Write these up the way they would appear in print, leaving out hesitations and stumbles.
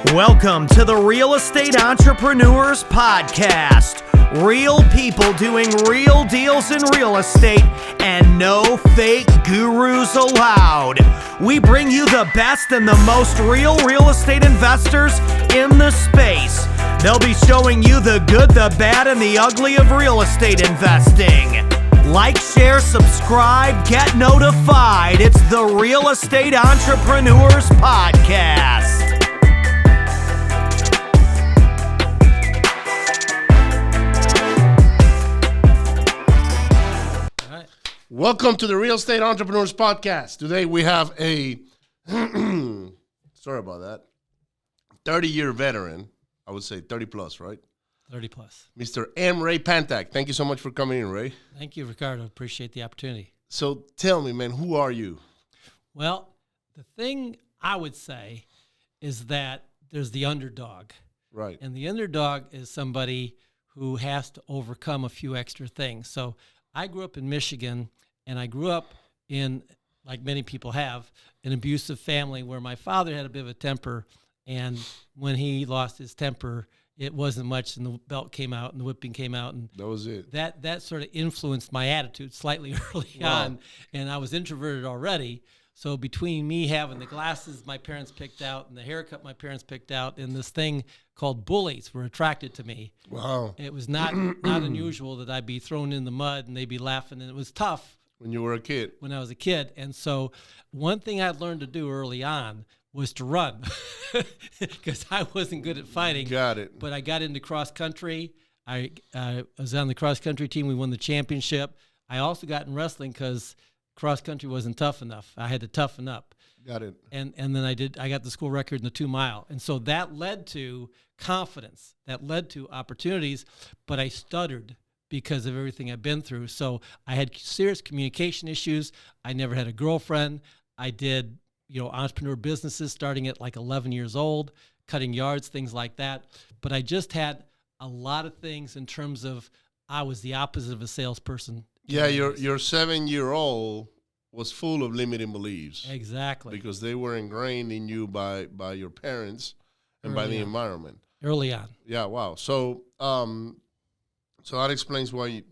Welcome to the Real Estate Entrepreneurs Podcast. Real people doing real deals in real estate and no fake gurus allowed. We bring you the best and the most real estate investors in the space. They'll be showing you the good, the bad, and the ugly of real estate investing. Like, share, subscribe, get notified. It's the Real Estate Entrepreneurs Podcast. Welcome to the Real Estate Entrepreneurs Podcast. Today we have a, sorry about that, 30-year veteran. I would say 30 plus, right? 30 plus. Mr. M Ray Pantak. Thank you so much for coming in, Ray. Thank you, Ricardo. Appreciate the opportunity. So tell me, man, who are you? Well, the thing I would say is that there's the underdog. Right. And the underdog is somebody who has to overcome a few extra things. So I grew up in Michigan, and I grew up in, like many people have, an abusive family where my father had a bit of a temper, and when he lost his temper, it wasn't much, and the belt came out and the whipping came out, and that was it. That sort of influenced my attitude slightly early on, and I was introverted already. So between me having the glasses my parents picked out and the haircut my parents picked out and this thing called bullies were attracted to me. Wow. It was not unusual that I'd be thrown in the mud and they'd be laughing, and it was tough. When you were a kid. When I was a kid. And so one thing I learned to do early on was to run because I wasn't good at fighting. Got it. But I got into cross country. I was on the cross country team. We won the championship. I also got in wrestling because cross country wasn't tough enough. I had to toughen up. Got it. And then I got the school record in the 2 mile. And so that led to confidence. That led to opportunities, but I stuttered because of everything I've been through. So I had serious communication issues. I never had a girlfriend. I did, entrepreneur businesses starting at like 11 years old, cutting yards, things like that. But I just had a lot of things in terms of I was the opposite of a salesperson. Yeah, your 7-year-old was full of limiting beliefs. Exactly. Because they were ingrained in you by your parents and by the environment. Early on. Yeah, wow. So so that explains why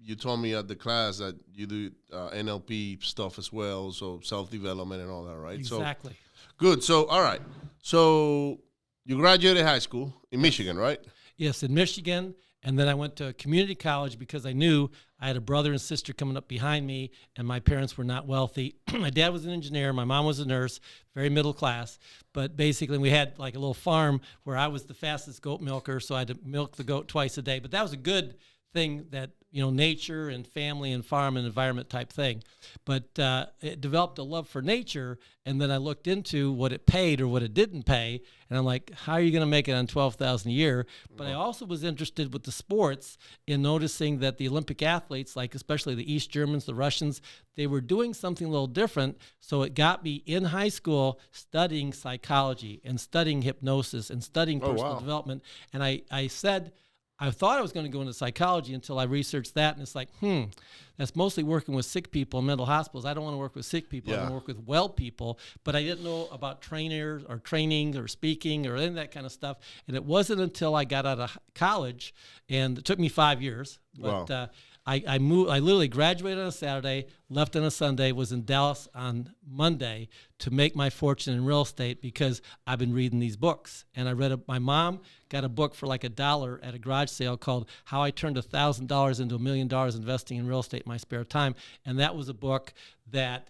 you told me at the class that you do NLP stuff as well, so self-development and all that, right? Exactly. So, good. So, all right. So you graduated high school in Michigan, right? Yes, in Michigan. And then I went to community college because I knew I had a brother and sister coming up behind me, and my parents were not wealthy. My dad was an engineer. My mom was a nurse, very middle class. But basically, we had like a little farm where I was the fastest goat milker, so I had to milk the goat twice a day. But that was a good thing that, nature and family and farm and environment type thing. But it developed a love for nature, and then I looked into what it paid or what it didn't pay, and I'm like, how are you going to make it on $12,000 a year? But I also was interested with the sports in noticing that the Olympic athletes, like especially the East Germans, the Russians, they were doing something a little different. So it got me in high school studying psychology and studying hypnosis and studying personal development. And I said, I thought I was going to go into psychology until I researched that, and it's like, that's mostly working with sick people in mental hospitals. I don't want to work with sick people. I want to work with well people, but I didn't know about trainers or training or speaking or any of that kind of stuff, and it wasn't until I got out of college, and it took me 5 years, but I moved. I literally graduated on a Saturday, left on a Sunday, was in Dallas on Monday to make my fortune in real estate because I've been reading these books. And I read my mom got a book for like $1 at a garage sale called How I Turned $1,000 into $1 Million Investing in Real Estate in My Spare Time. And that was a book that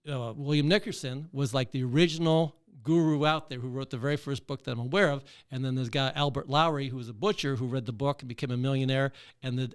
William Nickerson was like the original guru out there who wrote the very first book that I'm aware of. And then there's a guy, Albert Lowry, who was a butcher, who read the book and became a millionaire. And the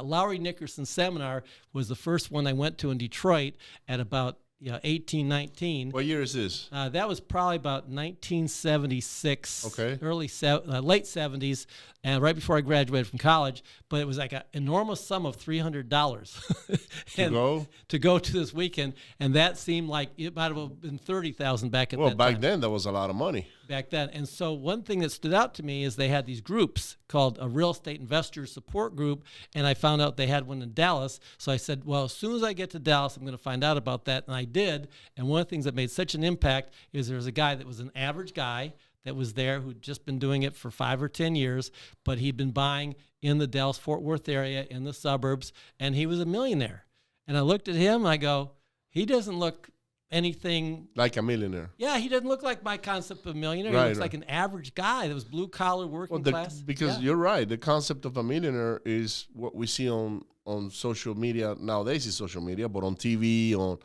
Lowry Nickerson seminar was the first one I went to in Detroit at about 18, 19. What year is this? That was probably about 1976. Okay. Late 70s, and right before I graduated from college. But it was like an enormous sum of $300 to go to this weekend, and that seemed like it might have been $30,000 back at that time. Well, back then that was a lot of money. Back then, and so one thing that stood out to me is they had these groups called a real estate investor support group, and I found out they had one in Dallas. So I said, well, as soon as I get to Dallas, I'm going to find out about that. And I did. And one of the things that made such an impact is there was a guy that was an average guy that was there who'd just been doing it for 5 or 10 years, but he'd been buying in the Dallas-Fort Worth area, in the suburbs, and he was a millionaire. And I looked at him, and I go, he doesn't look anything like a millionaire. Yeah, he doesn't look like my concept of a millionaire. Right, he looks like an average guy that was blue-collar, working class. Because you're right. The concept of a millionaire is what we see on social media. Nowadays it's social media, but on TV, on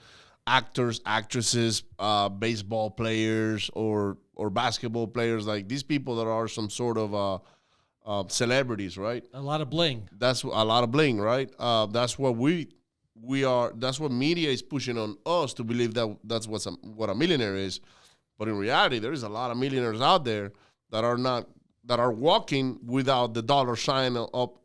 actors, actresses, baseball players, or basketball players, like these people that are some sort of celebrities, right? A lot of bling. That's a lot of bling, right? That's what we are. That's what media is pushing on us to believe that's what a millionaire is. But in reality, there is a lot of millionaires out there that are walking without the dollar sign up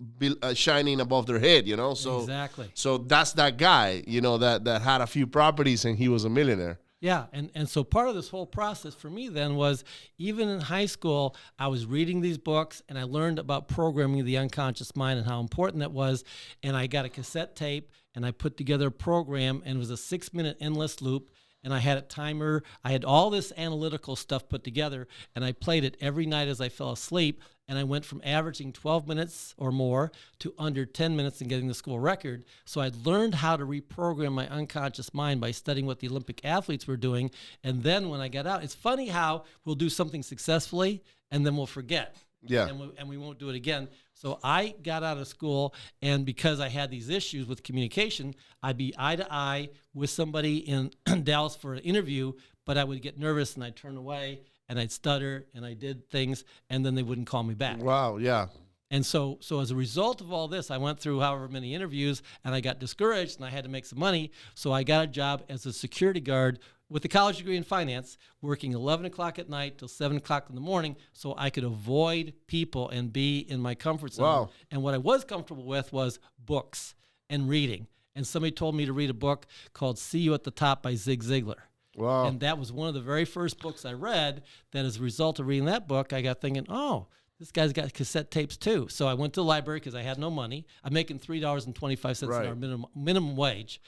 shining above their head. So exactly. So that's that guy, that had a few properties and he was a millionaire. Yeah, and so part of this whole process for me then was, even in high school, I was reading these books, and I learned about programming the unconscious mind and how important that was, and I got a cassette tape, and I put together a program, and it was a 6-minute endless loop, and I had a timer. I had all this analytical stuff put together, and I played it every night as I fell asleep, and I went from averaging 12 minutes or more to under 10 minutes and getting the school record. So I'd learned how to reprogram my unconscious mind by studying what the Olympic athletes were doing. And then when I got out, it's funny how we'll do something successfully and then we'll forget. Yeah. And we won't do it again. So I got out of school, and because I had these issues with communication, I'd be eye to eye with somebody in Dallas for an interview, but I would get nervous and I'd turn away and I'd stutter and I did things, and then they wouldn't call me back. Wow, yeah. And so as a result of all this, I went through however many interviews, and I got discouraged, and I had to make some money. So I got a job as a security guard with a college degree in finance, working 11 o'clock at night till 7 o'clock in the morning, so I could avoid people and be in my comfort zone. Wow. And what I was comfortable with was books and reading. And somebody told me to read a book called See You at the Top by Zig Ziglar. Wow. And that was one of the very first books I read, that as a result of reading that book, I got thinking, oh, this guy's got cassette tapes too. So I went to the library because I had no money. I'm making $3.25 an hour minimum wage.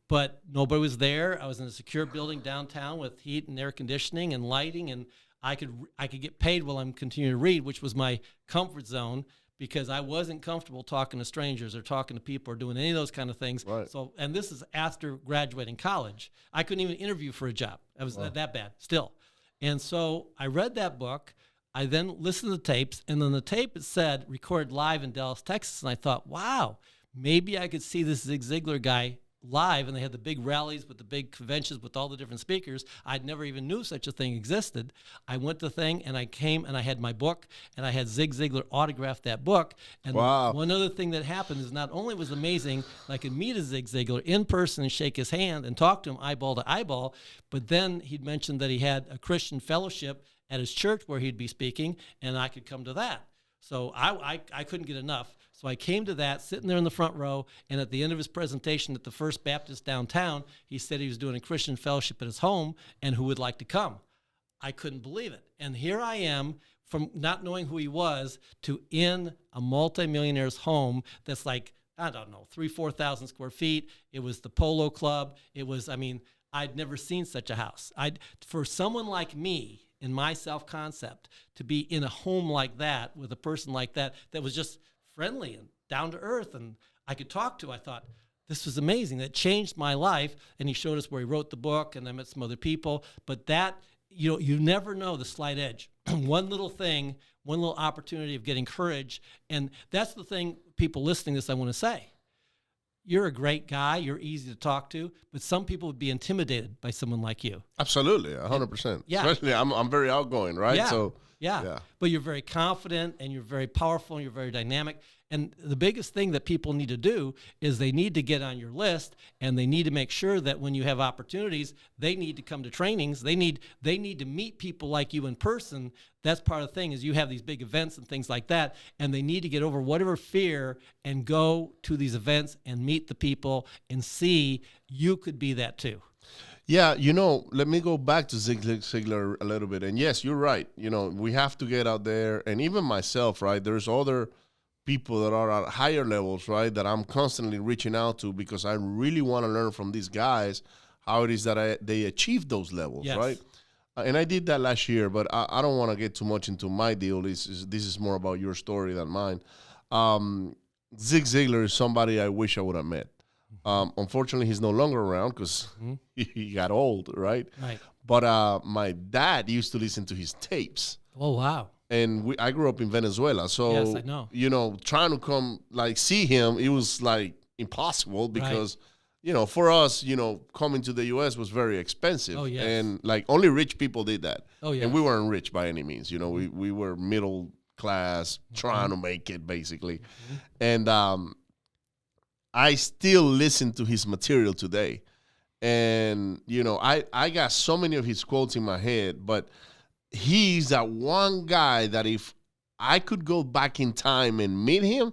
But nobody was there. I was in a secure building downtown with heat and air conditioning and lighting, and I could get paid while I'm continuing to read, which was my comfort zone, because I wasn't comfortable talking to strangers or talking to people or doing any of those kind of things. Right. So, and this is after graduating college. I couldn't even interview for a job. I was that bad still. And so I read that book. I then listened to the tapes, and then the tape, it said recorded live in Dallas, Texas. And I thought, wow, maybe I could see this Zig Ziglar guy live. And they had the big rallies with the big conventions with all the different speakers. I'd never even knew such a thing existed. I went to the thing, and I came, and I had my book, and I had Zig Ziglar autograph that book. And wow. One other thing that happened is, not only was it amazing, I could meet a Zig Ziglar in person and shake his hand and talk to him eyeball to eyeball, but then he'd mentioned that he had a Christian fellowship at his church where he'd be speaking, and I could come to that. So I couldn't get enough. So I came to that, sitting there in the front row, and at the end of his presentation at the First Baptist downtown, he said he was doing a Christian fellowship at his home and who would like to come. I couldn't believe it. And here I am, from not knowing who he was to in a multimillionaire's home that's like, I don't know, 3,000-4,000 square feet. It was the Polo Club. It was, I'd never seen such a house. For someone like me, in my self-concept, to be in a home like that with a person like that was just friendly and down to earth and I could talk to, I thought, this was amazing. That changed my life. And he showed us where he wrote the book, and I met some other people. But that, you never know the slight edge. One little thing, one little opportunity of getting courage. And that's the thing, people listening to this, I want to say. You're a great guy. You're easy to talk to, but some people would be intimidated by someone like you. Absolutely, 100%. Yeah. Especially, I'm very outgoing, right? Yeah. So yeah. But you're very confident, and you're very powerful, and you're very dynamic. And the biggest thing that people need to do is they need to get on your list, and they need to make sure that when you have opportunities, they need to come to trainings. They need to meet people like you in person. That's part of the thing, is you have these big events and things like that, and they need to get over whatever fear and go to these events and meet the people and see you could be that too. Yeah, let me go back to Zig Ziglar a little bit. And yes, you're right. We have to get out there. And even myself, right, there's other people that are at higher levels, right, that I'm constantly reaching out to because I really want to learn from these guys how it is that they achieve those levels, Yes. right? And I did that last year, but I don't want to get too much into my deal. This is more about your story than mine. Zig Ziglar is somebody I wish I would have met. Unfortunately, he's no longer around because he got old, right? Right. But my dad used to listen to his tapes. Oh, wow. And I grew up in Venezuela. So, Yes, I know. Trying to come, see him, it was, impossible because, for us, coming to the U.S. was very expensive. Oh, yes. And, only rich people did that. Oh, yes. And we weren't rich by any means. We were middle class, trying to make it, basically. And I still listen to his material today. And, I got so many of his quotes in my head, but he's that one guy that if I could go back in time and meet him,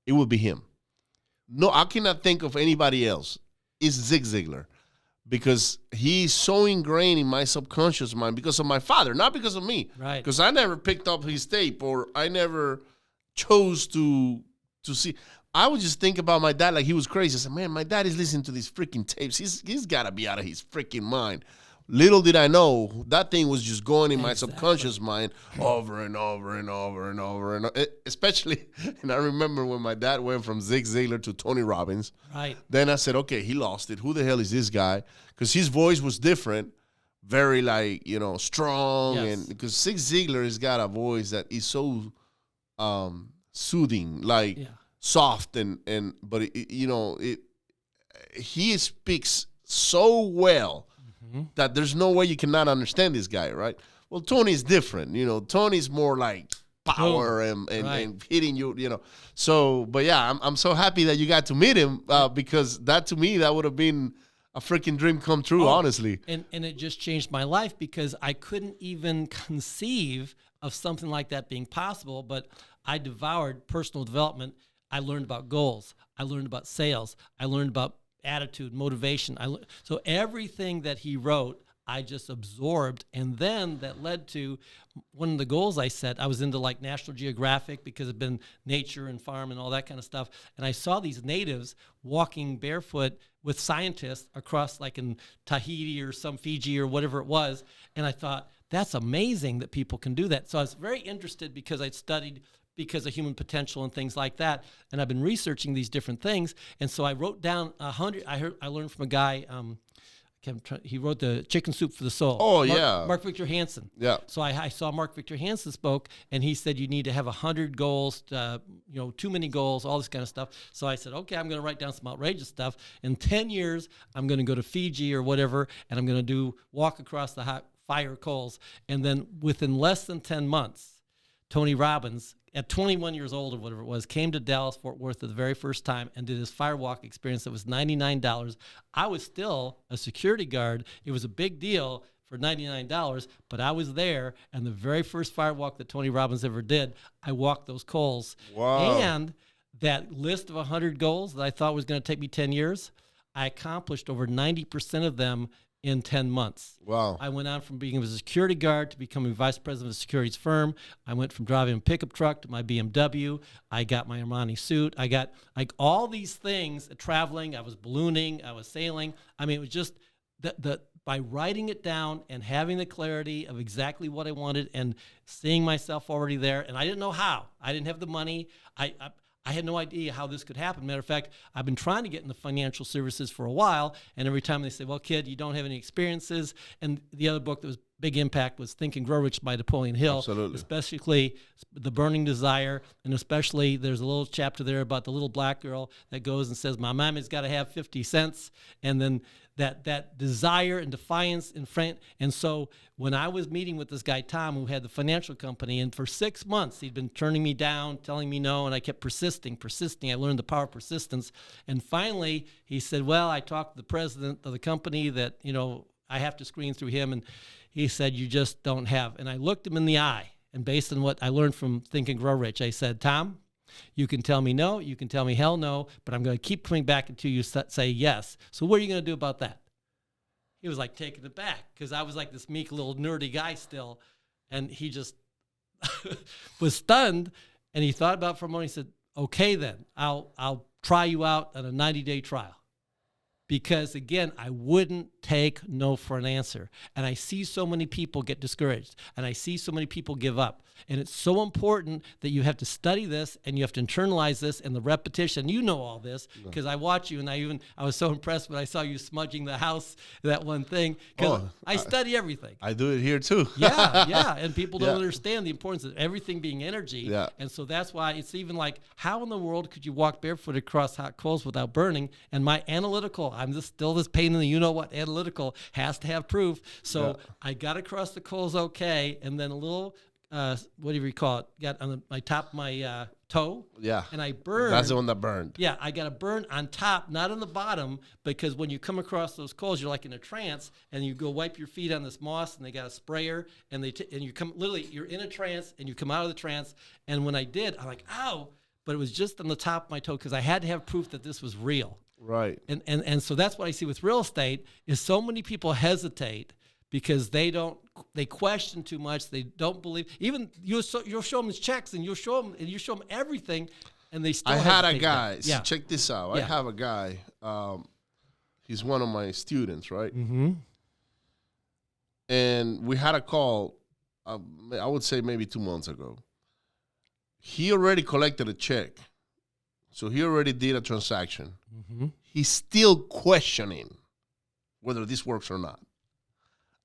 it would be him. No, I cannot think of anybody else. It's Zig Ziglar because he's so ingrained in my subconscious mind because of my father, not because of me. Right. Because I never picked up his tape or I never chose to see. I would just think about my dad like he was crazy. I said, man, my dad is listening to these freaking tapes. He's got to be out of his freaking mind. Little did I know that thing was just going in my subconscious mind over and over and over and over. And especially, and I remember when my dad went from Zig Ziglar to Tony Robbins. Right. Then I said, okay, he lost it. Who the hell is this guy? Because his voice was different, very strong. Yes. And because Zig Ziglar has got a voice that is so soothing, soft but he speaks so well that there's no way you cannot understand this guy, right? Well, Tony's different. Tony's more like power and hitting you, So, but yeah, I'm so happy that you got to meet him because that to me, that would have been a freaking dream come true, honestly. And it just changed my life because I couldn't even conceive of something like that being possible, but I devoured personal development. I learned about goals. I learned about sales. I learned about attitude, motivation. So everything that he wrote, I just absorbed. And then that led to one of the goals I set. I was into National Geographic because it'd been nature and farm and all that kind of stuff. And I saw these natives walking barefoot with scientists across in Tahiti or some Fiji or whatever it was. And I thought, that's amazing that people can do that. So I was very interested because I'd studied because of human potential and things like that. And I've been researching these different things. And so I wrote down 100. I learned from a guy, he wrote the Chicken Soup for the Soul. Oh, Mark Victor Hansen. Yeah. So I saw Mark Victor Hansen spoke, and he said you need to have 100 goals, too many goals, all this kind of stuff. So I said, okay, I'm going to write down some outrageous stuff. In 10 years, I'm going to go to Fiji or whatever, and I'm going to walk across the hot fire coals. And then within less than 10 months, Tony Robbins, at 21 years old or whatever it was, came to Dallas-Fort Worth for the very first time and did his firewalk experience that was $99. I was still a security guard. It was a big deal for $99, but I was there, and the very first firewalk that Tony Robbins ever did, I walked those coals. Wow. And that list of 100 goals that I thought was going to take me 10 years, I accomplished over 90% of them in 10 months. Wow. I went on from being a security guard to becoming vice president of a securities firm. I went from driving a pickup truck to my BMW. I got my Armani suit. I got all these things, traveling. I was ballooning. I was sailing. I mean, it was just by writing it down and having the clarity of exactly what I wanted and seeing myself already there. And I didn't know how. I didn't have the money. I had no idea how this could happen. Matter of fact, I've been trying to get into financial services for a while, and every time they say, well, kid, you don't have any experiences. And the other book that was big impact was Think and Grow Rich by Napoleon Hill. Absolutely. Especially The Burning Desire, and especially there's a little chapter there about the little black girl that goes and says, my mommy's got to have 50 cents. And then that desire and defiance in front. And so when I was meeting with this guy, Tom, who had the financial company, and for 6 months, he'd been turning me down, telling me no, and I kept persisting. I learned the power of persistence. And finally, he said, well, I talked to the president of the company that, I have to screen through him. And he said, you just don't have. And I looked him in the eye. And based on what I learned from Think and Grow Rich, I said, Tom, you can tell me no, you can tell me hell no, but I'm going to keep coming back until you say yes. So what are you going to do about that? He was taken aback because I was this meek little nerdy guy still. And he just was stunned. And he thought about it for a moment. He said, okay, then I'll try you out on a 90-day trial. because again, I wouldn't take no for an answer. And I see so many people get discouraged, and I see so many people give up. And it's so important that you have to study this and you have to internalize this and the repetition. You know all this because I watch you, and I was so impressed when I saw you smudging the house, that one thing, because I study everything. I do it here too. Yeah. And people don't understand the importance of everything being energy. Yeah. And so that's why it's even like, how in the world could you walk barefoot across hot coals without burning? And my analytical, I'm just still this pain in the you-know-what analytical has to have proof. So I got across the coals okay, and then a little, whatever you call it, got on my top of my toe. Yeah. And I burned. That's the one that burned. Yeah, I got a burn on top, not on the bottom, because when you come across those coals, you're like in a trance, and you go wipe your feet on this moss, and they got a sprayer, and and you come literally, you're in a trance, and you come out of the trance. And when I did, I'm like, ow, but it was just on the top of my toe because I had to have proof that this was real. Right. And so that's what I see with real estate is so many people hesitate because they question too much. They don't believe. Even you'll show them his checks, and you show them everything, and they still. I had a hesitate. guy. Yeah. Check this out. I have a guy. He's one of my students, right? Mm-hmm. And we had a call. I would say maybe 2 months ago. He already collected a check, so he already did a transaction. Mm-hmm. He's still questioning whether this works or not.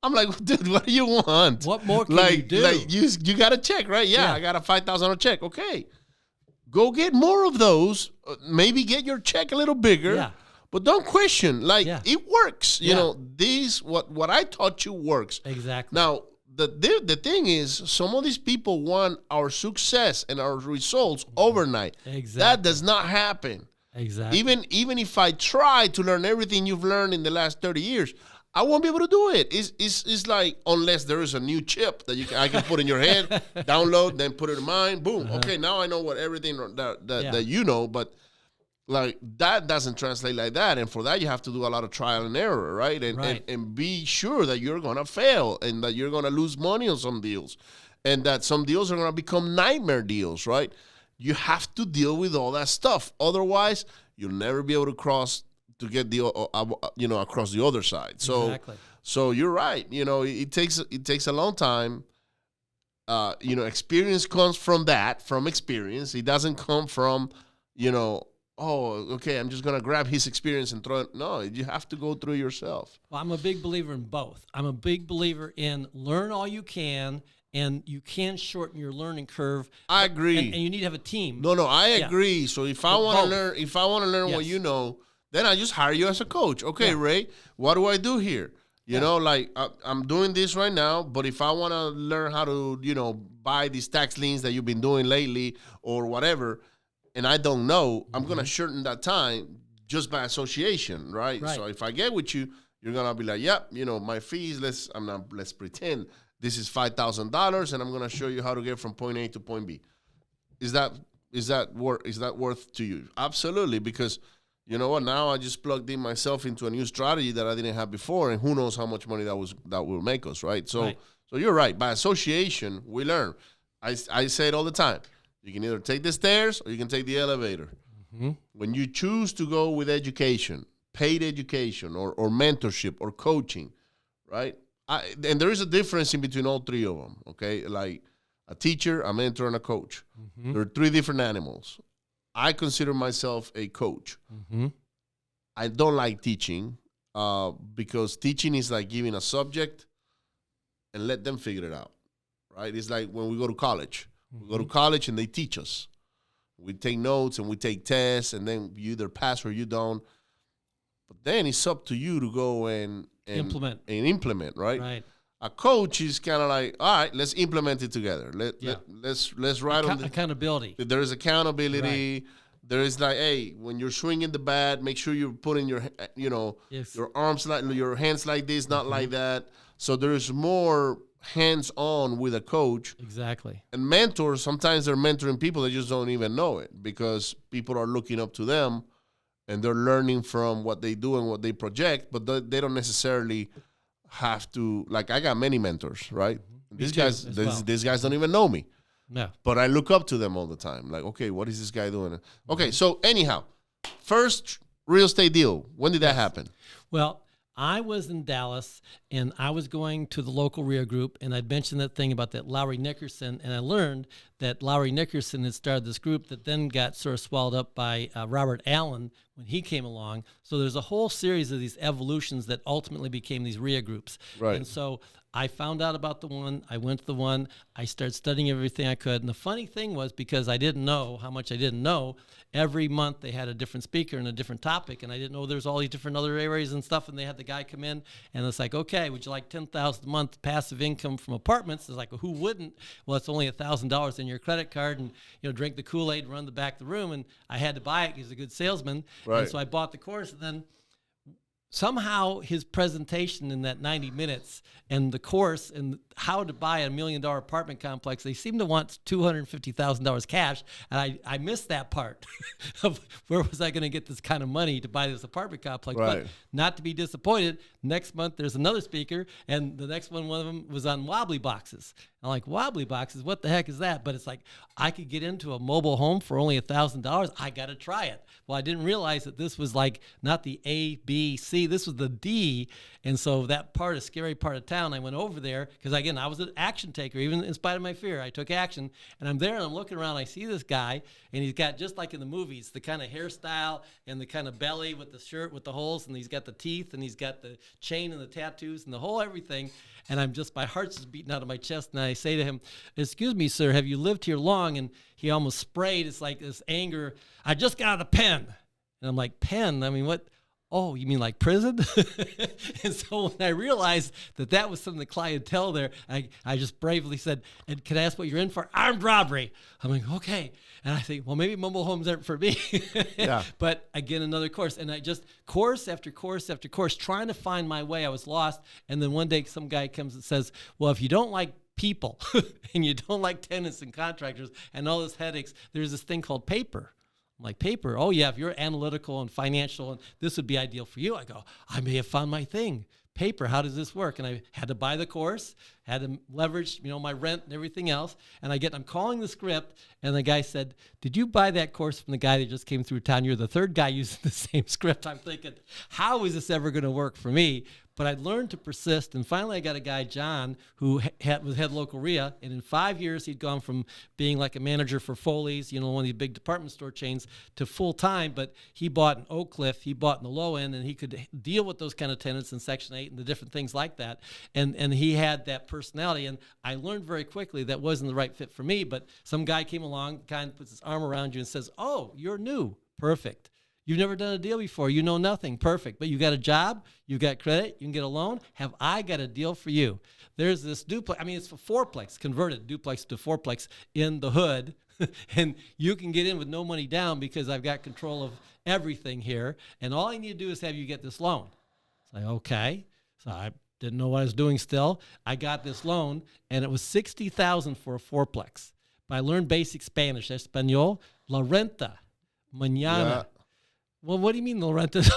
I'm like, dude, what do you want? What more can you do? Like you got a check, right? Yeah, I got a $5,000 check. Okay, go get more of those. Maybe get your check a little bigger. Yeah. But don't question. Like it works. You know, what I taught you works. Exactly. Now the thing is, some of these people want our success and our results overnight. Exactly. That does not happen. Exactly. Even if I try to learn everything you've learned in the last 30 years, I won't be able to do it. It's like, unless there is a new chip that I can put in your head, download, then put it in mine, boom. Okay, now I know what everything that you know, but like that doesn't translate like that. And for that, you have to do a lot of trial and error, right? And be sure that you're going to fail and that you're going to lose money on some deals and that some deals are going to become nightmare deals, right? You have to deal with all that stuff. Otherwise, you'll never be able to get the across the other side. So Exactly. So you're right. It takes a long time. Experience comes from experience. It doesn't come from, okay, I'm just going to grab his experience and throw it. No, you have to go through yourself. Well, I'm a big believer in both. I'm a big believer in learn all you can, and you can shorten your learning curve. I agree. And you need to have a team. No, I agree. So if I want to learn Yes. what you know, then I just hire you as a coach. Okay, Ray, what do I do here? I'm doing this right now, but if I want to learn how to, buy these tax liens that you've been doing lately or whatever, and I don't know, I'm going to shorten that time just by association, right? So if I get with you, you're going to be like, yep, my fees, let's pretend this is $5,000 and I'm going to show you how to get from point A to point B. Is that worth to you? Absolutely, because you know what? Now I just plugged in myself into a new strategy that I didn't have before, and who knows how much money that will make us, right? So you're right. By association, we learn. I say it all the time. You can either take the stairs or you can take the elevator. Mm-hmm. When you choose to go with education, paid education or mentorship or coaching, right? And there is a difference in between all three of them, okay? Like a teacher, a mentor, and a coach. Mm-hmm. There are three different animals. I consider myself a coach. Mm-hmm. I don't like teaching because teaching is like giving a subject and let them figure it out, right? It's like when we go to college. Mm-hmm. We go to college and they teach us. We take notes and we take tests, and then you either pass or you don't. But then it's up to you to go and implement, right? Right. A coach is kind of like, all right, let's implement it together. Let's write on accountability. There is accountability. Right. There is like, hey, when you're swinging the bat, make sure you're putting your arms your hands like this, not like that. So there is more hands-on with a coach. Exactly. And mentors, sometimes they're mentoring people that just don't even know it because people are looking up to them and they're learning from what they do and what they project, but they don't necessarily have to, like, I got many mentors, right? Mm-hmm. These guys don't even know me. No. But I look up to them all the time. Like, okay, what is this guy doing? Okay, so anyhow, first real estate deal. When did that happen? Well, I was in Dallas, and I was going to the local RIA group, and I'd mentioned that thing about that Lowry Nickerson, and I learned that Lowry Nickerson had started this group that then got sort of swallowed up by Robert Allen when he came along. So there's a whole series of these evolutions that ultimately became these RIA groups. Right. And so I found out about the one. I went to the one. I started studying everything I could. And the funny thing was, because I didn't know how much I didn't know, every month they had a different speaker and a different topic. And I didn't know there's all these different other areas and stuff. And they had the guy come in, and it's like, okay, would you like $10,000 a month passive income from apartments? It's like, well, who wouldn't? Well, it's only $1,000 in your credit card, and drink the Kool-Aid, run the back of the room. And I had to buy it. He's a good salesman. Right. And so I bought the course, and then somehow his presentation in that 90 minutes and the course and how to buy a $1 million apartment complex, they seem to want $250,000 cash. And I missed that part of where was I going to get this kind of money to buy this apartment complex. Right. But not to be disappointed, next month there's another speaker, and the next one of them was on wobbly boxes. I'm like, wobbly boxes, what the heck is that? But it's like, I could get into a mobile home for only $1,000. I got to try it. Well, I didn't realize that this was like not the A, B, C. This was the D. And so that part, a scary part of town, I went over there because, again, I was an action taker. Even in spite of my fear, I took action. And I'm there, and I'm looking around. I see this guy, and he's got, just like in the movies, the kind of hairstyle and the kind of belly with the shirt with the holes, and he's got the teeth, and he's got the chain and the tattoos and the whole everything. And I'm just, my heart's just beating out of my chest. And I say to him, "Excuse me, sir, have you lived here long?" And he almost sprayed. It's like this anger. "I just got out of the pen." And I'm like, "Pen? I mean, what? Oh, you mean like prison?" And so when I realized that that was some of the clientele there, I just bravely said, "And can I ask what you're in for?" "Armed robbery." I'm like, okay. And I think, well, maybe mobile homes aren't for me. Yeah. But again, another course. And I just, course after course after course, trying to find my way. I was lost. And then one day some guy comes and says, "Well, if you don't like people and you don't like tenants and contractors and all those headaches, there's this thing called paper." I'm like, "Paper? Oh, yeah, if you're analytical and financial, and this would be ideal for you." I go, "I may have found my thing. Paper, how does this work?" And I had to buy the course, had to leverage, my rent and everything else. And I'm calling the script, and the guy said, "Did you buy that course from the guy that just came through town? You're the third guy using the same script." I'm thinking, how is this ever going to work for me? But I learned to persist, and finally I got a guy, John, who was head local RIA, and in 5 years he'd gone from being like a manager for Foley's, one of these big department store chains, to full-time. But he bought in Oak Cliff, he bought in the low end, and he could deal with those kind of tenants in Section 8 and the different things like that. And he had that personality, and I learned very quickly that wasn't the right fit for me. But some guy came along, kind of puts his arm around you and says, "Oh, you're new. Perfect. You've never done a deal before. You know nothing. Perfect. But you got a job. You got credit. You can get a loan. Have I got a deal for you?" There's this duplex. I mean, it's a fourplex, converted duplex to fourplex in the hood. And you can get in with no money down because I've got control of everything here. And all I need to do is have you get this loan. It's like, okay. So I didn't know what I was doing still. I got this loan, and it was $60,000 for a fourplex. But I learned basic Spanish. Español, la renta, mañana. Yeah. Well, what do you mean, La Renta?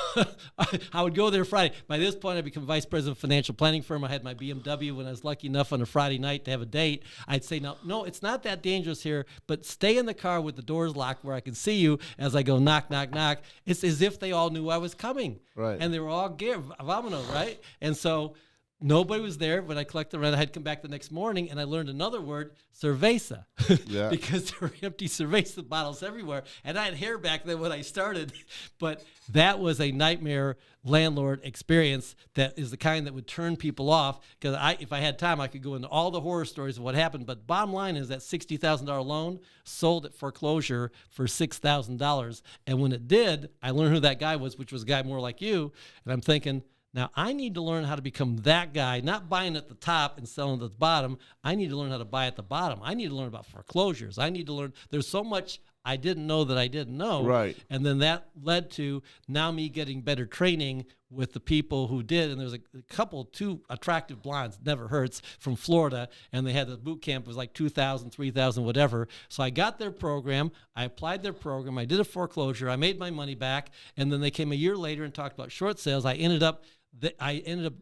I would go there Friday. By this point, I become vice president of a financial planning firm. I had my BMW when I was lucky enough on a Friday night to have a date. I'd say, no, it's not that dangerous here, but stay in the car with the doors locked where I can see you as I go knock, knock, knock. It's as if they all knew I was coming. Right. And they were all vámonos, right? And so nobody was there. When I collected the rent, I had to come back the next morning, and I learned another word, cerveza, Yeah. because there were empty cerveza bottles everywhere. And I had hair back then when I started, but that was a nightmare landlord experience that is the kind that would turn people off, because if I had time, I could go into all the horror stories of what happened. But bottom line is that $60,000 loan sold at foreclosure for $6,000. And when it did, I learned who that guy was, which was a guy more like you. And I'm thinking, now, I need to learn how to become that guy, not buying at the top and selling at the bottom. I need to learn how to buy at the bottom. I need to learn about foreclosures. I need to learn. There's so much I didn't know that I didn't know. Right. And then that led to now me getting better training with the people who did. And there was a couple, two attractive blondes, never hurts, from Florida. And they had the boot camp. It was like 2,000, 3,000, whatever. So I got their program. I applied their program. I did a foreclosure. I made my money back. And then they came a year later and talked about short sales. I ended up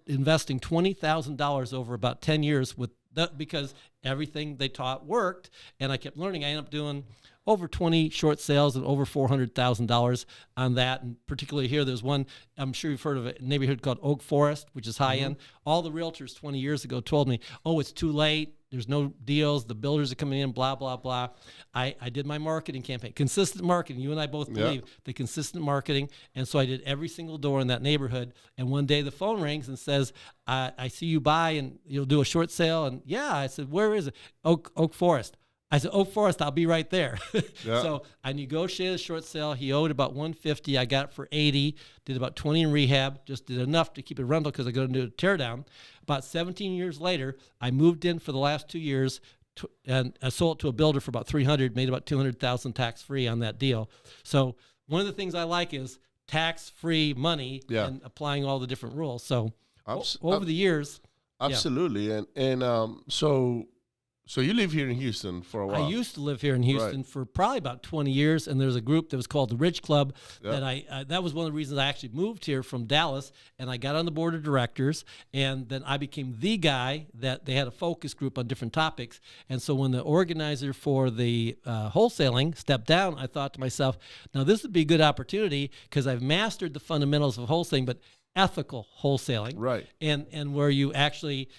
investing $20,000 over about 10 years with because everything they taught worked, and I kept learning. I ended up doing over 20 short sales and over $400,000 on that. And particularly here, there's one, I'm sure you've heard of a neighborhood called Oak Forest, which is high end. All the realtors 20 years ago told me, oh, it's too late. There's no deals. The builders are coming in, blah, blah, blah. I did my marketing campaign, consistent marketing. You and I both believe the consistent marketing. And so I did every single door in that neighborhood. And one day the phone rings and says, I see you buy and you'll do a short sale. And yeah, I said, where is it? Oak Forest. I said, Oak Forest, I'll be right there. So I negotiated a short sale. He owed about $150. I got it for $80. Did about 20 in rehab. Just did enough to keep it rental because I go to do a tear down. About 17 years later, I moved in for the last 2 years, and I sold it to a builder for about $300. Made about $200,000 tax free on that deal. So one of the things I like is tax free money and applying all the different rules. So over the years, absolutely, So you live here in Houston for a while. I used to live here in Houston for probably about 20 years, and there's a group that was called the Ridge Club that that was one of the reasons I actually moved here from Dallas, and I got on the board of directors, and then I became the guy that they had a focus group on different topics. And so when the organizer for the wholesaling stepped down, I thought to myself, now this would be a good opportunity because I've mastered the fundamentals of wholesaling, but ethical wholesaling. Right. And where you actually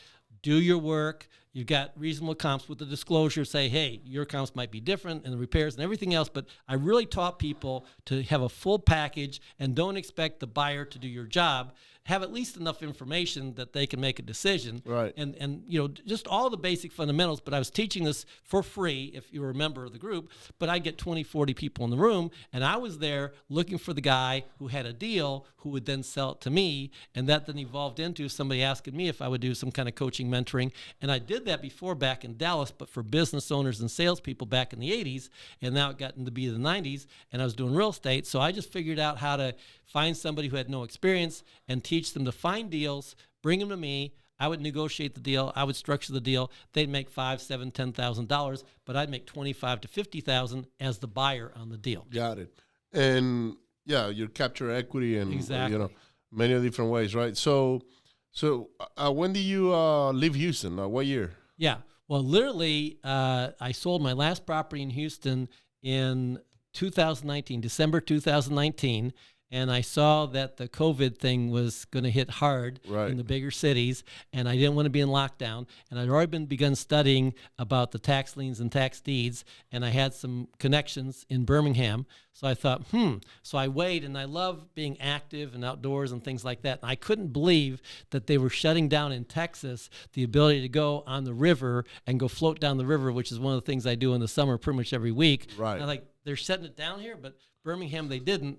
do your work. You've got reasonable comps with the disclosure, say, hey, your comps might be different and the repairs and everything else, but I really taught people to have a full package and don't expect the buyer to do your job. Have at least enough information that they can make a decision. Right. And you know, just all the basic fundamentals, but I was teaching this for free, if you were a member of the group, but I'd get 20, 40 people in the room, and I was there looking for the guy who had a deal who would then sell it to me, and that then evolved into somebody asking me if I would do some kind of coaching, mentoring, and I did that before back in Dallas, but for business owners and salespeople back in the 80s, and now it got into be the 90s, and I was doing real estate, so I just figured out how to find somebody who had no experience and teach them to find deals, bring them to me. I would negotiate the deal. I would structure the deal. They'd make $5,000, $7,000, $10,000, but I'd make $25,000 to $50,000 as the buyer on the deal. Got it. And you capture equity and many different ways, right? So when did you leave Houston? What year? Yeah. Well, literally, I sold my last property in Houston in 2019, December 2019. And I saw that the COVID thing was going to hit hard in the bigger cities, and I didn't want to be in lockdown. And I'd already begun studying about the tax liens and tax deeds, and I had some connections in Birmingham. So I thought, So I weighed, and I love being active and outdoors and things like that. And I couldn't believe that they were shutting down in Texas the ability to go on the river and go float down the river, which is one of the things I do in the summer pretty much every week. Right. And I'm like, they're shutting it down here, but Birmingham, they didn't.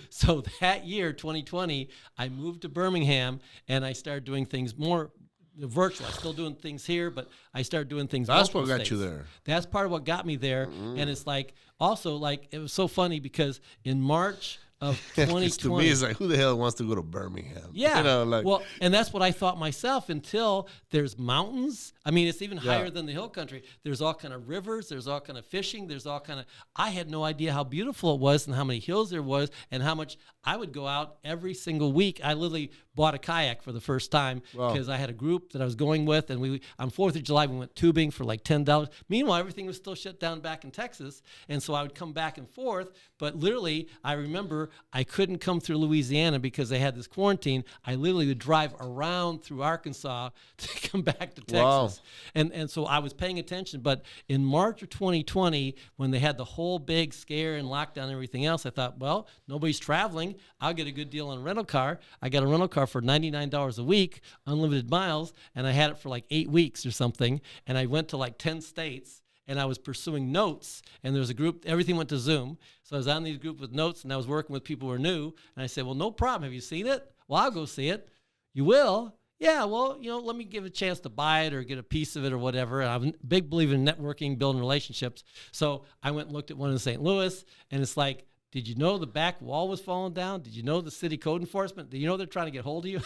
So that year, 2020, I moved to Birmingham, and I started doing things more virtual. I'm still doing things here, but I started doing things. That's what got states. you there. That's part of what got me there. And it's like, also, like, it was so funny because in March of 2020. To me, it's like, who the hell wants to go to Birmingham? Yeah. Well, and that's what I thought myself until there's mountains. I mean, it's even higher than the hill country. There's all kind of rivers. There's all kind of fishing. There's all kind of, I had no idea how beautiful it was and how many hills there was and how much I would go out every single week. I literally bought a kayak for the first time because I had a group that I was going with, and we on 4th of July we went tubing for like $10. Meanwhile, everything was still shut down back in Texas, and so I would come back and forth. But literally, I remember I couldn't come through Louisiana because they had this quarantine. I literally would drive around through Arkansas to come back to Texas, and so I was paying attention. But in March of 2020, when they had the whole big scare and lockdown and everything else, I thought, well, nobody's traveling. I'll get a good deal on a rental car. I got a rental car for $99 a week, unlimited miles, and I had it for like 8 weeks or something. And I went to like 10 states, and I was pursuing notes. And there was a group, everything went to Zoom. So I was on these group with notes, and I was working with people who were new. And I said, well, no problem. Have you seen it? Well, I'll go see it. You will? Yeah, well, let me give a chance to buy it or get a piece of it or whatever. And I'm a big believer in networking, building relationships. So I went and looked at one in St. Louis, and it's like, did you know the back wall was falling down? Did you know the city code enforcement? Did you know they're trying to get hold of you?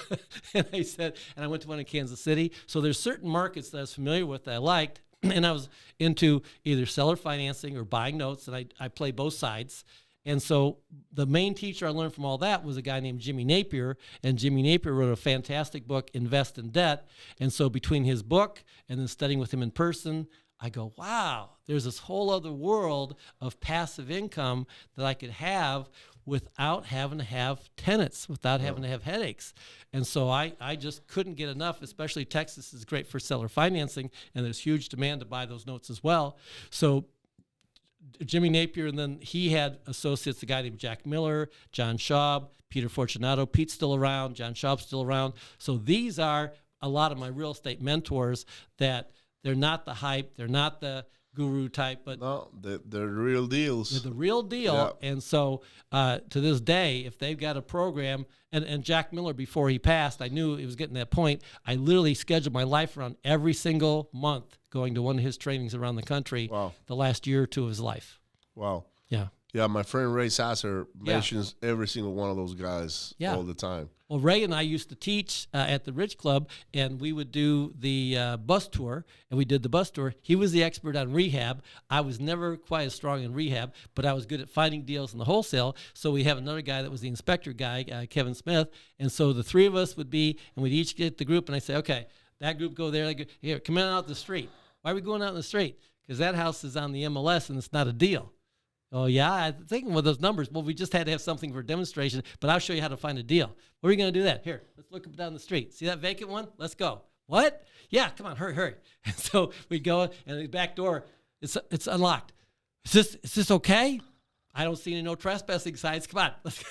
And I said, and I went to one in Kansas City. So there's certain markets that I was familiar with that I liked, and I was into either seller financing or buying notes, and I play both sides. And so the main teacher I learned from all that was a guy named Jimmy Napier, and Jimmy Napier wrote a fantastic book, Invest in Debt. And so between his book and then studying with him in person, I go, wow, there's this whole other world of passive income that I could have without having to have tenants, without having to have headaches. And so I just couldn't get enough, especially Texas is great for seller financing, and there's huge demand to buy those notes as well. So Jimmy Napier, and then he had associates, a guy named Jack Miller, John Schaub, Peter Fortunato. Pete's still around, John Schaub's still around. So these are a lot of my real estate mentors that they're not the hype, they're not the guru type, but no, they're real deals. they're the real deal. Yeah. And so to this day, if they've got a program, and Jack Miller, before he passed, I knew it was getting to that point. I literally scheduled my life around every single month going to one of his trainings around the country. Wow. The last year or two of his life. Wow. Yeah. Yeah, my friend Ray Sasser mentions every single one of those guys all the time. Well, Ray and I used to teach at the Ridge Club, and we would do the bus tour, and we did the bus tour. He was the expert on rehab. I was never quite as strong in rehab, but I was good at finding deals in the wholesale. So we have another guy that was the inspector guy, Kevin Smith, and so the three of us would be, and we'd each get the group, and I say, okay, that group go there. They go, here, come on out the street. Why are we going out in the street? Because that house is on the MLS, and it's not a deal. Oh, yeah, I'm thinking with those numbers. Well, we just had to have something for a demonstration, but I'll show you how to find a deal. Where are you going to do that? Here, let's look up down the street. See that vacant one? Let's go. What? Yeah, come on, hurry. And so we go, and the back door, it's unlocked. Is this okay? I don't see any no trespassing signs. Come on. Let's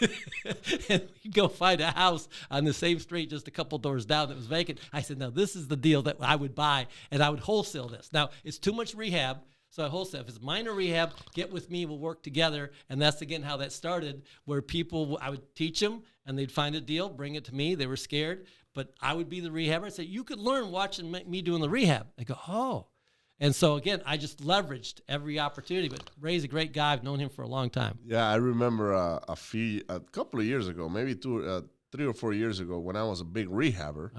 and we go find a house on the same street just a couple doors down that was vacant. I said, now, this is the deal that I would buy, and I would wholesale this. Now, it's too much rehab. So I wholesale. If it's minor rehab, get with me, we'll work together. And that's, again, how that started, where people, I would teach them, and they'd find a deal, bring it to me. They were scared, but I would be the rehabber and say, you could learn watching me doing the rehab. They go, oh. And so, again, I just leveraged every opportunity. But Ray's a great guy. I've known him for a long time. Yeah, I remember a couple of years ago, maybe 3 or 4 years ago, when I was a big rehabber,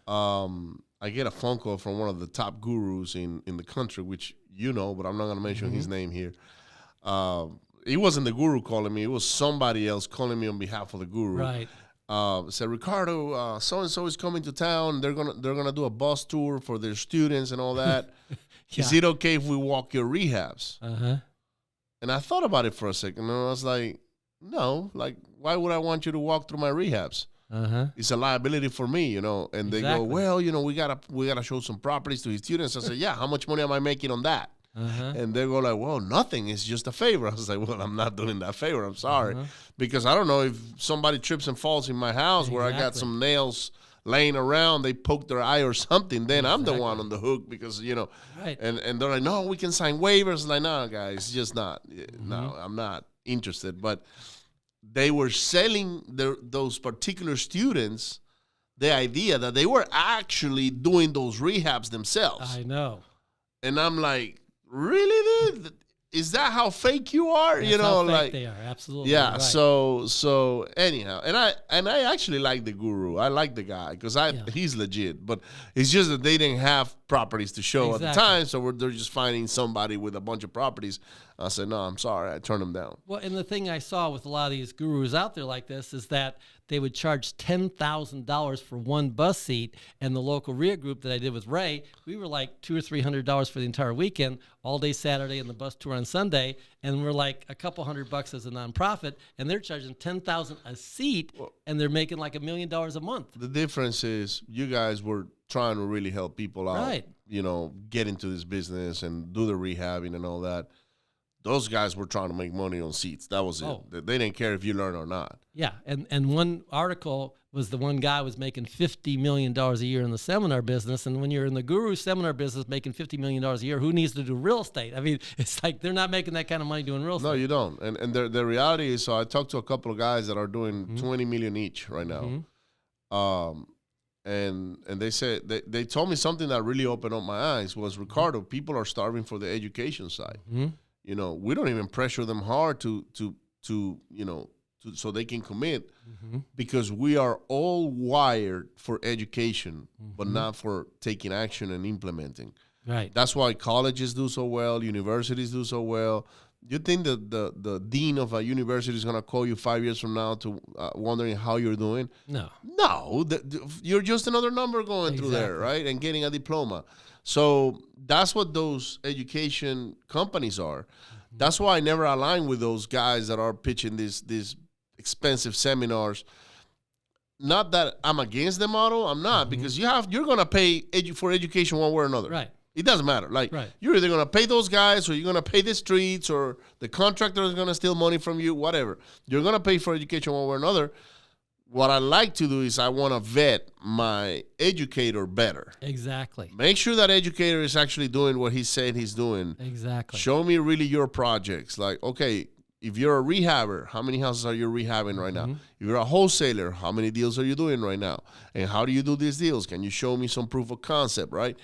I get a phone call from one of the top gurus in the country, which you know, but I'm not going to mention his name here. It wasn't the guru calling me. It was somebody else calling me on behalf of the guru. Right. Said, Ricardo, so-and-so is coming to town. They're gonna do a bus tour for their students and all that. Yeah. Is it okay if we walk your rehabs? Uh-huh. And I thought about it for a second, and I was like, no, like, why would I want you to walk through my rehabs? Uh-huh. It's a liability for me, you know. And they go, Exactly. well, you know, we gotta show some properties to his students. I said, yeah, how much money am I making on that? Uh-huh. And they go like, well, nothing. It's just a favor. I was like, well, I'm not doing that favor. I'm sorry. Because I don't know if somebody trips and falls in my house where I got Exactly. some nails laying around, they poke their eye or something, then I'm the one on the hook because, you know. Right. And they're like, no, we can sign waivers. Like, no, guys, it's just not. No, I'm not interested. But they were selling those particular students the idea that they were actually doing those rehabs themselves. I know. And I'm like, really, dude? Is that how fake you are? That's you know, how fake like they are. Absolutely. yeah. Right. So anyhow, and I actually like the guru. I like the guy because he's legit. But it's just that they didn't have properties to show at the Exactly. time, so they're just finding somebody with a bunch of properties. I said, no, I'm sorry, I turned them down. Well, and the thing I saw with a lot of these gurus out there like this is that they would charge $10,000 for one bus seat, and the local RIA group that I did with Ray, we were like $200 or $300 for the entire weekend, all day Saturday, and the bus tour on Sunday, and we're like a couple $100 as a nonprofit, and they're charging $10,000 a seat, and they're making like $1 million a month. The difference is you guys were trying to really help people out, Right. you know, get into this business and do the rehabbing and all that. Those guys were trying to make money on seats. That was it. Oh. They didn't care if you learn or not. Yeah, and one article was the one guy was making $50 million a year in the seminar business, and when you're in the guru seminar business making $50 million a year, who needs to do real estate? I mean, it's like they're not making that kind of money doing real estate. No, you don't. And the reality is, so I talked to a couple of guys that are doing 20 million each right now. And they said they told me something that really opened up my eyes was, Ricardo, people are starving for the education side. You know, we don't even pressure them hard to you know, so they can commit because we are all wired for education, but not for taking action and implementing. Right. That's why colleges do so well, universities do so well. You think that the dean of a university is going to call you 5 years from now to wondering how you're doing? No. No, you're just another number going through there, right? And getting a diploma. So that's what those education companies are. That's why I never align with those guys that are pitching these expensive seminars. Not that I'm against the model. I'm not, because you're going to pay for education one way or another. Right. It doesn't matter. Like, you're either going to pay those guys, or you're going to pay the streets, or the contractor is going to steal money from you, whatever. You're going to pay for education one way or another. What I like to do is I want to vet my educator better. Exactly. Make sure that educator is actually doing what he said he's doing. Exactly. Show me really your projects. Like, okay, if you're a rehabber, how many houses are you rehabbing right now? If you're a wholesaler, how many deals are you doing right now? And how do you do these deals? Can you show me some proof of concept, right?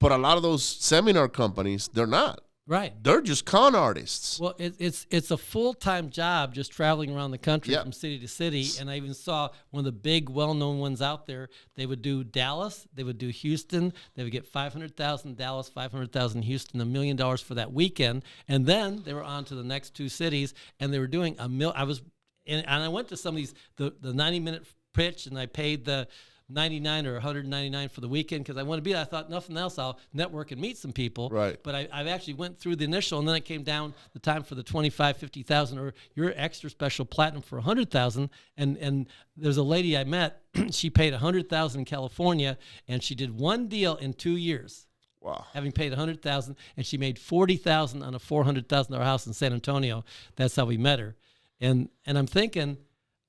But a lot of those seminar companies, they're not. Right. They're just con artists. Well, it's a full-time job just traveling around the country from city to city. And I even saw one of the big, well-known ones out there. They would do Dallas. They would do Houston. They would get $500,000 Dallas, $500,000 Houston, $1 million for that weekend. And then they were on to the next two cities, and they were doing and I went to some of these, the 90-minute pitch, and I paid the $99 or $199 for the weekend because I want to be there. I thought nothing else, I'll network and meet some people. Right. But I actually went through the initial, and then it came down the time for the $25,000, $50,000, or your extra special platinum for $100,000. And there's a lady I met. She paid $100,000 in California, and she did one deal in 2 years. Wow. Having paid $100,000, and she made $40,000 on a $400,000 house in San Antonio. That's how we met her. And I'm thinking,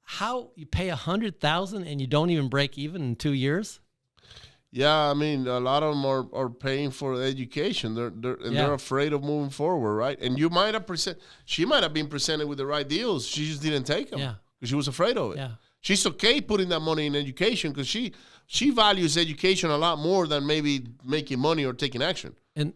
how you pay $100,000 and you don't even break even in 2 years? Yeah, I mean, a lot of them are paying for education. They're afraid of moving forward, right? And you might have she might have been presented with the right deals. She just didn't take them because she was afraid of it. Yeah. She's okay putting that money in education because she values education a lot more than maybe making money or taking action. And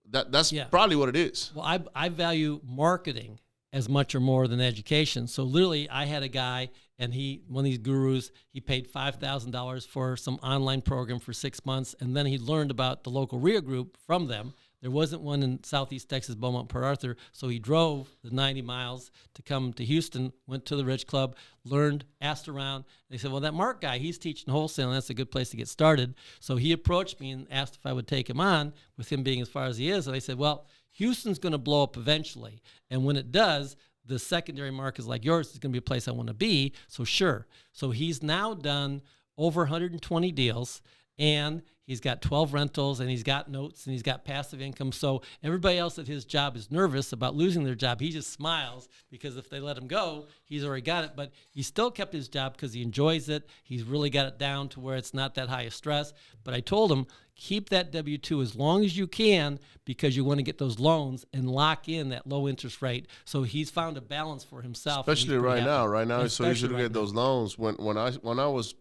that's probably what it is. Well, I value marketing as much or more than education. So literally, I had a guy, and one of these gurus, he paid $5,000 for some online program for 6 months, and then he learned about the local RIA group from them. There wasn't one in Southeast Texas, Beaumont, Port Arthur, so he drove the 90 miles to come to Houston, went to the Rich Club, learned, asked around. They said, well, that Mark guy, he's teaching wholesale, and that's a good place to get started. So he approached me and asked if I would take him on, with him being as far as he is, and I said, well, Houston's going to blow up eventually, and when it does, the secondary market is like yours is going to be a place I want to be, so sure. So he's now done over 120 deals, and he's got 12 rentals, and he's got notes, and he's got passive income. So everybody else at his job is nervous about losing their job. He just smiles because if they let him go, he's already got it. But he still kept his job because he enjoys it. He's really got it down to where it's not that high of stress. But I told him, keep that W-2 as long as you can because you want to get those loans and lock in that low interest rate. So he's found a balance for himself. Especially right now. Right now, it's so easy to get those loans. When I was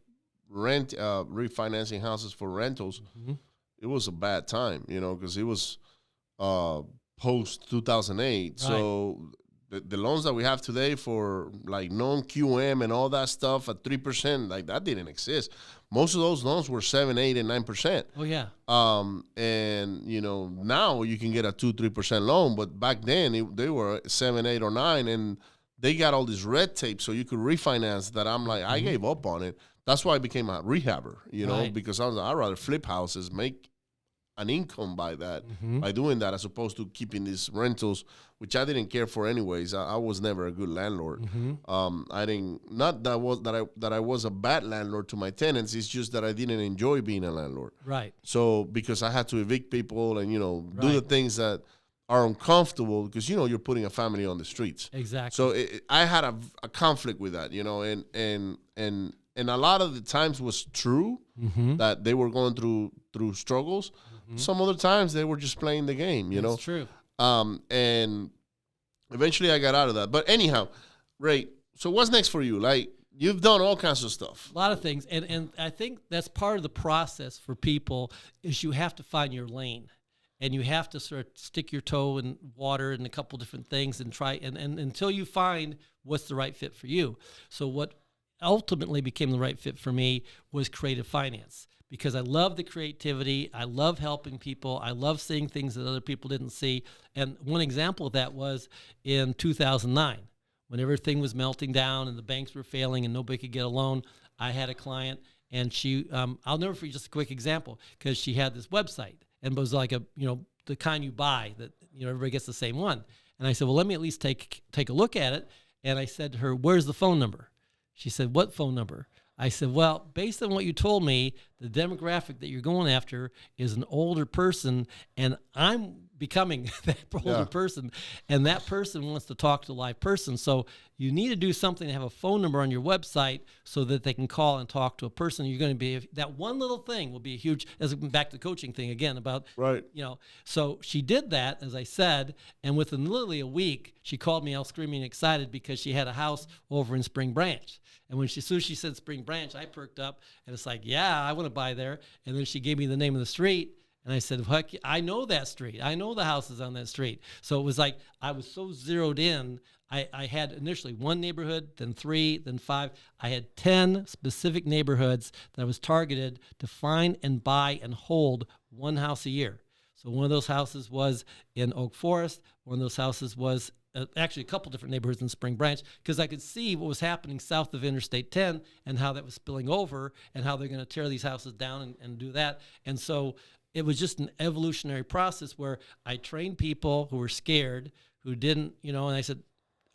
refinancing houses for rentals, it was a bad time, because it was post 2008. Right. So the loans that we have today for like non-QM and all that stuff at 3%, like that didn't exist. Most of those loans were 7, 8, and 9%. Oh yeah. And now you can get a 2-3% loan, but back then they were 7, 8, or 9, and they got all this red tape so you could refinance. That I'm like, I gave up on it. That's why I became a rehabber, because I was like, I'd rather flip houses, make an income by that, by doing that, as opposed to keeping these rentals, which I didn't care for anyways. I was never a good landlord. I didn't, not that I was a bad landlord to my tenants. It's just that I didn't enjoy being a landlord. Right. So because I had to evict people and do the things that are uncomfortable because you're putting a family on the streets. Exactly. So I had a conflict with that, and a lot of the times was true that they were going through struggles. Some other times they were just playing the game, That's true. And eventually I got out of that. But anyhow, Ray, so what's next for you? Like, you've done all kinds of stuff. A lot of things. And I think that's part of the process for people is you have to find your lane. And you have to sort of stick your toe in water and a couple different things and try and until you find what's the right fit for you. So what ultimately became the right fit for me was creative finance, because I love the creativity. I love helping people. I love seeing things that other people didn't see. And one example of that was in 2009, when everything was melting down and the banks were failing and nobody could get a loan. I had a client, and she, I'll never forget, just a quick example, because she had this website, and it was like the kind you buy that, everybody gets the same one. And I said, well, let me at least take a look at it. And I said to her, where's the phone number? She said, what phone number? I said, well, based on what you told me, the demographic that you're going after is an older person, and I'm becoming that older person, and that person wants to talk to a live person. So you need to do something to have a phone number on your website so that they can call and talk to a person. You're going to be, that one little thing will be a huge, as back to the coaching thing again about, so she did that, as I said, and within literally a week, she called me out screaming excited because she had a house over in Spring Branch. And as soon as she said Spring Branch, I perked up, and it's like, yeah, I want to buy there. And then she gave me the name of the street, and I said, heck, I know that street. I know the houses on that street. So it was like I was so zeroed in. I had initially one neighborhood, then 3, then 5. I had 10 specific neighborhoods that I was targeted to find and buy and hold one house a year. So one of those houses was in Oak Forest. One of those houses was actually a couple different neighborhoods in Spring Branch, because I could see what was happening south of Interstate 10 and how that was spilling over and how they're going to tear these houses down and do that. And so it was just an evolutionary process where I trained people who were scared, who didn't, and I said,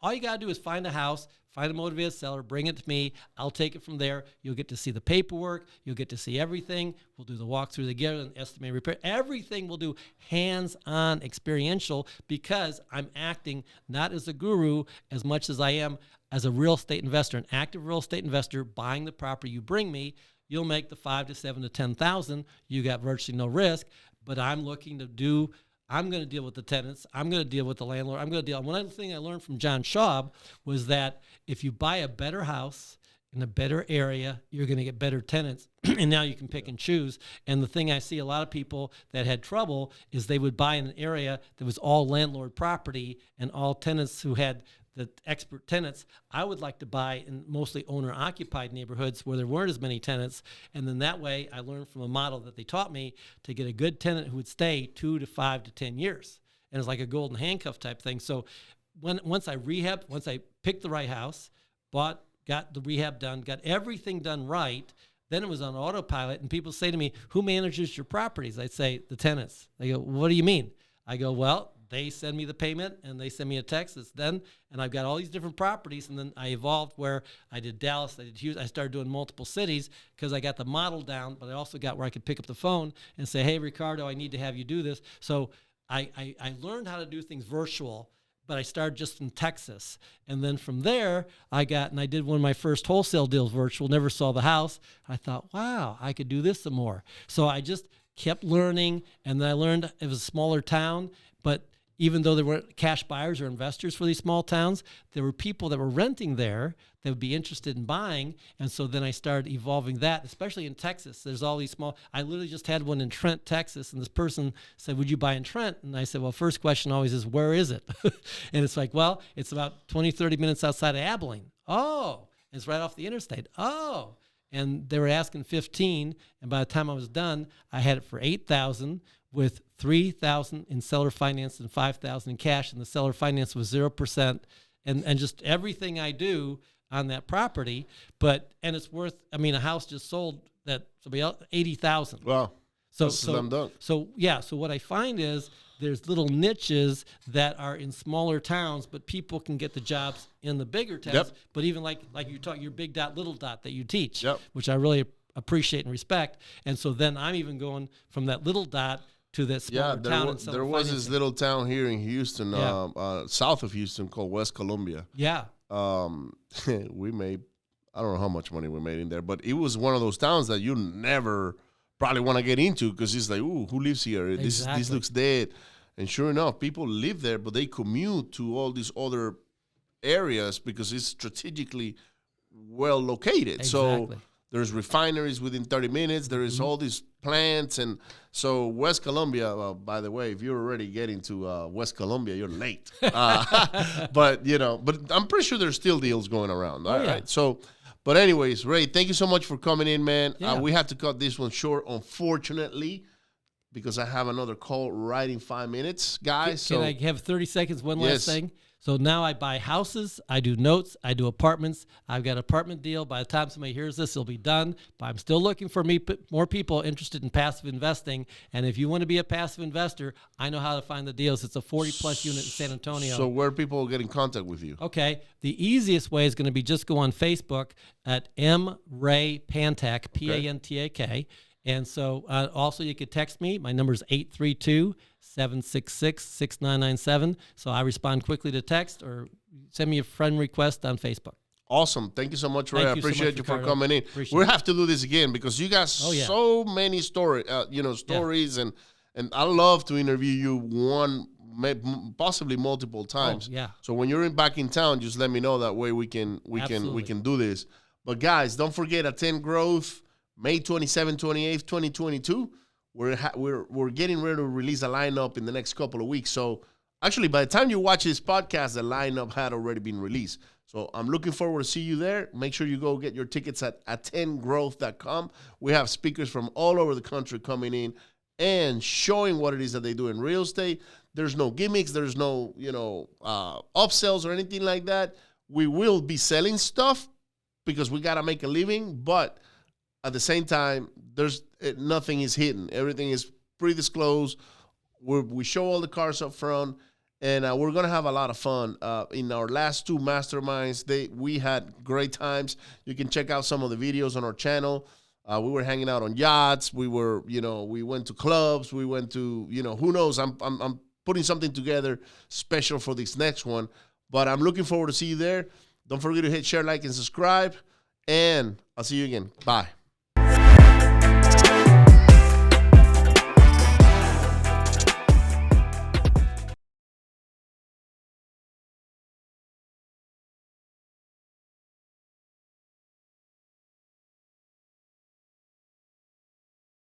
all you got to do is find a house, find a motivated seller, bring it to me. I'll take it from there. You'll get to see the paperwork. You'll get to see everything. We'll do the walkthrough together and estimate repair. Everything we'll do hands-on, experiential, because I'm acting not as a guru as much as I am as a real estate investor, an active real estate investor buying the property you bring me. You'll make the 5 to 7 to 10,000. You got virtually no risk, but I'm looking to do. I'm going to deal with the tenants. I'm going to deal with the landlord. I'm going to deal. One other thing I learned from John Schaub was that if you buy a better house in a better area, you're going to get better tenants. And now you can pick and choose. And the thing I see a lot of people that had trouble is they would buy in an area that was all landlord property and all tenants who had the expert tenants. I would like to buy in mostly owner-occupied neighborhoods where there weren't as many tenants. And then that way I learned from a model that they taught me to get a good tenant who would stay 2 to 5 to 10 years. And it's like a golden handcuff type thing. So once I picked the right house, got the rehab done, got everything done right, then it was on autopilot. And people say to me, who manages your properties? I'd say, the tenants. They go, what do you mean? I go, well, they send me the payment and they send me a text. It's done. And I've got all these different properties. And then I evolved where I did Dallas, I did Houston. I started doing multiple cities because I got the model down, but I also got where I could pick up the phone and say, hey, Ricardo, I need to have you do this. So I learned how to do things virtual, but I started just in Texas. And then from there, I did one of my first wholesale deals virtual, never saw the house. I thought, wow, I could do this some more. So I just kept learning. And then I learned it was a smaller town, but even though there weren't cash buyers or investors for these small towns, there were people that were renting there that would be interested in buying. And so then I started evolving that, especially in Texas. There's all these I literally just had one in Trent, Texas, and this person said, would you buy in Trent? And I said, well, first question always is, where is it? And it's like, well, it's about 20, 30 minutes outside of Abilene. Oh, it's right off the interstate. Oh. And they were asking 15, and by the time I was done, I had it for $8,000 with $3,000 in seller finance and $5,000 in cash, and the seller finance was 0%, and just everything I do on that property. And it's worth. I mean, a house just sold that somebody else $80,000. Wow. So done. So what I find is there's little niches that are in smaller towns, but people can get the jobs in the bigger towns. Yep. But even like you talk, your big dot, little dot that you teach, Yep. which I really appreciate and respect. And so then I'm even going from that little dot to that smaller town. There was this little town here in Houston, south of Houston, called West Columbia. Yeah. We made, I don't know how much money we made in there, but it was one of those towns that you never probably want to get into because it's like, ooh, who lives here? Exactly. This looks dead. And sure enough, people live there, but they commute to all these other areas because it's strategically well located. Exactly. So there's refineries within 30 minutes. There is all these plants. And so West Columbia, by the way, if you're already getting to West Columbia, you're late. But I'm pretty sure there's still deals going around. All right. So, But anyways, Ray, thank you so much for coming in, man. Yeah. We have to cut this one short, unfortunately, because I have another call right in 5 minutes, guys. Can So I have 30 seconds? One Yes. last thing. So now I buy houses, I do notes, I do apartments. I've got an apartment deal. By the time somebody hears this, it'll be done. But I'm still looking for more people interested in passive investing. And if you want to be a passive investor, I know how to find the deals. It's a 40-plus unit in San Antonio. So where people get in contact with you? Okay. The easiest way is going to be just go on Facebook at M Ray Pantak, Pantak. And so also you could text me. My number is 832-766-6997. So I respond quickly to text or send me a friend request on Facebook. Awesome. Thank you so much, Ray. Thank I you so appreciate much, you for Ricardo. coming in. Appreciate We'll it. have to do this again because you got so many stories, and I love to interview you possibly multiple times. yeah. So when you're back in town, just let me know. That way we can do this. But guys, don't forget Attend Growth, May 27, 28th, 2022. We're getting ready to release a lineup in the next couple of weeks. So actually, by the time you watch this podcast, the lineup had already been released. So I'm looking forward to see you there. Make sure you go get your tickets at attendgrowth.com. We have speakers from all over the country coming in and showing what it is that they do in real estate. There's no gimmicks. There's no, upsells or anything like that. We will be selling stuff because we got to make a living, but at the same time, nothing is hidden. Everything is pre-disclosed. We show all the cars up front, and we're going to have a lot of fun. In our last two masterminds, we had great times. You can check out some of the videos on our channel. We were hanging out on yachts. We went to clubs. We went to, who knows? I'm putting something together special for this next one, but I'm looking forward to see you there. Don't forget to hit share, like, and subscribe, and I'll see you again. Bye.